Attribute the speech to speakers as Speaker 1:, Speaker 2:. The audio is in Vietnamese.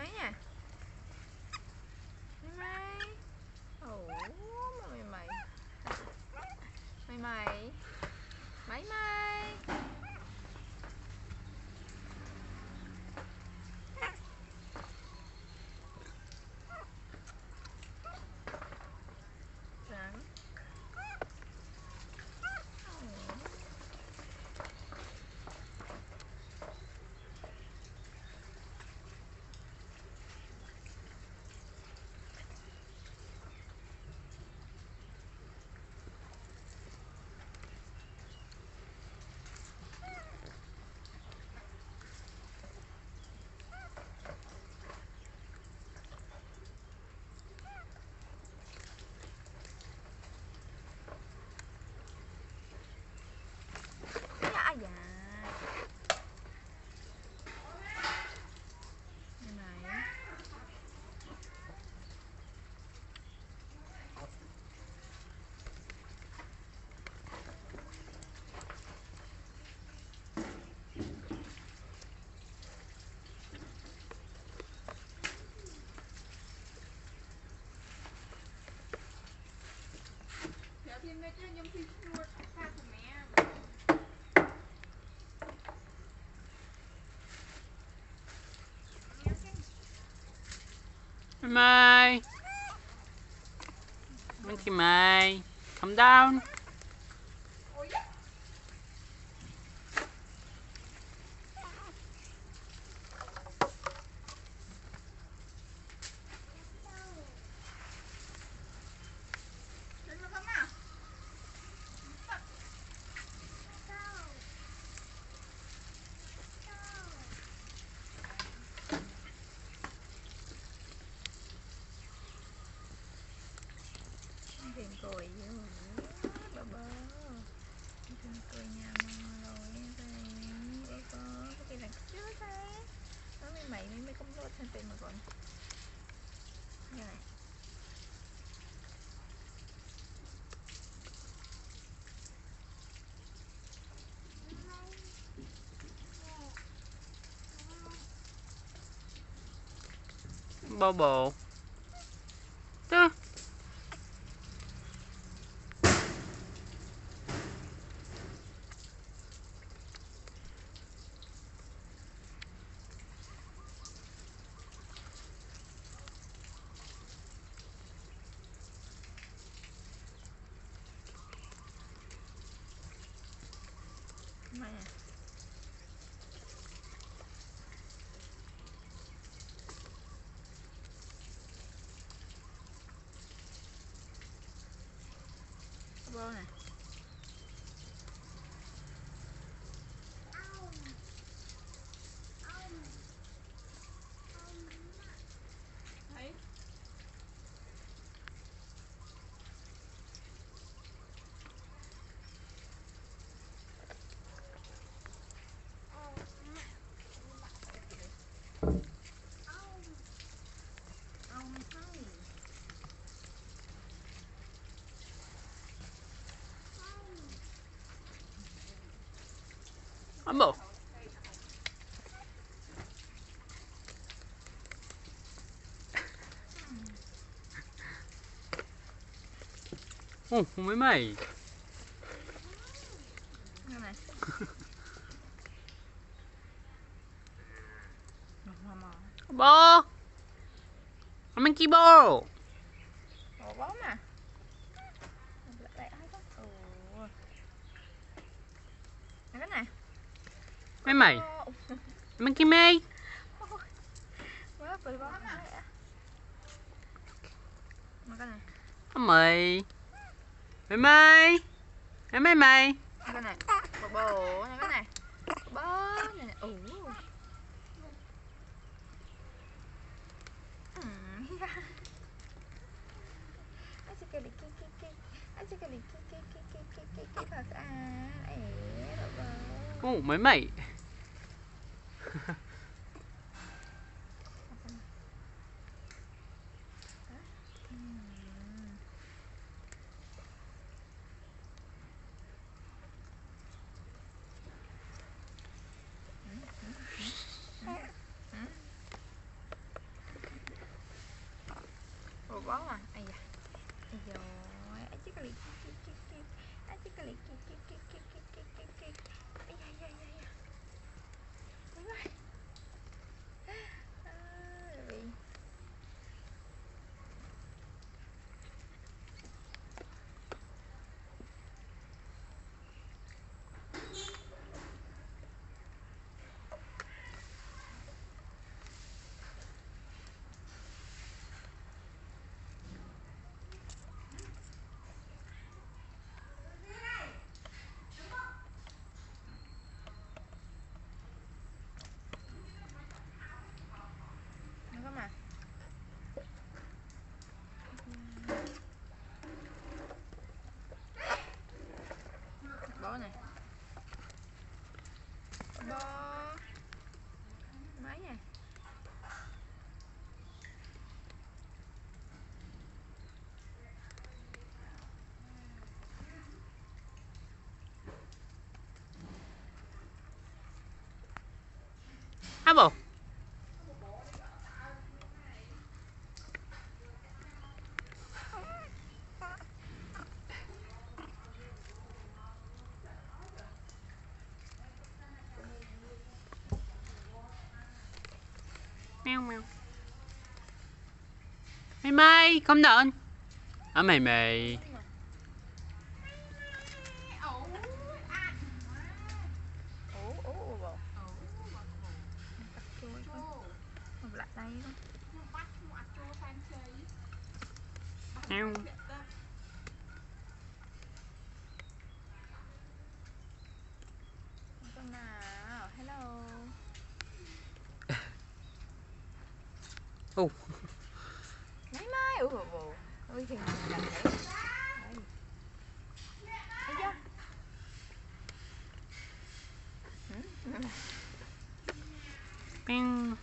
Speaker 1: máy nha. Máy. Ồ, mày mày. Mày mày. Máy mày. Rắn. Dạ dạ. Này.
Speaker 2: Mai, Monkey Mai, come down.
Speaker 1: Tiền cười dữ. Bơ bơ. Tiền cười nhà mà rồi đây. Ê có cái này chưa thế. Đó mày không lột thân tiền mà còn. Như này.
Speaker 2: Bobo. Đó.
Speaker 1: Mày à. Bơ nè. Thấy.
Speaker 2: Ấm bộ. Mấy mày.
Speaker 1: Như này.
Speaker 2: Bo. Monkey ball.
Speaker 1: Ủa bó mà. Lại ai đó. Ủa. Cái này.
Speaker 2: Mấy mày. Monkey May.
Speaker 1: Quá cười bó mà. Mà cái này.
Speaker 2: Mày. Mấy mày. Mấy mày.
Speaker 1: Cái này. Bồ bồ này cái này. Bó này. Ủa.
Speaker 2: Mấy mày.
Speaker 1: bó à. Ây da. Ây dồi, ấy chứ cái lì ấy chứ cái lì ây da da da da. Ôi ơi. Bị nó có mà. Bó này. Bó mấy à.
Speaker 2: Apple. Mèo mèo. Mày mày, không đợi. À mày mày.
Speaker 1: Lại đây đó.
Speaker 2: Mèo.
Speaker 1: Con nào, hello.
Speaker 2: Ô.
Speaker 1: Máy mai, ôi thì làm vậy. Thấy chưa?
Speaker 2: Ping.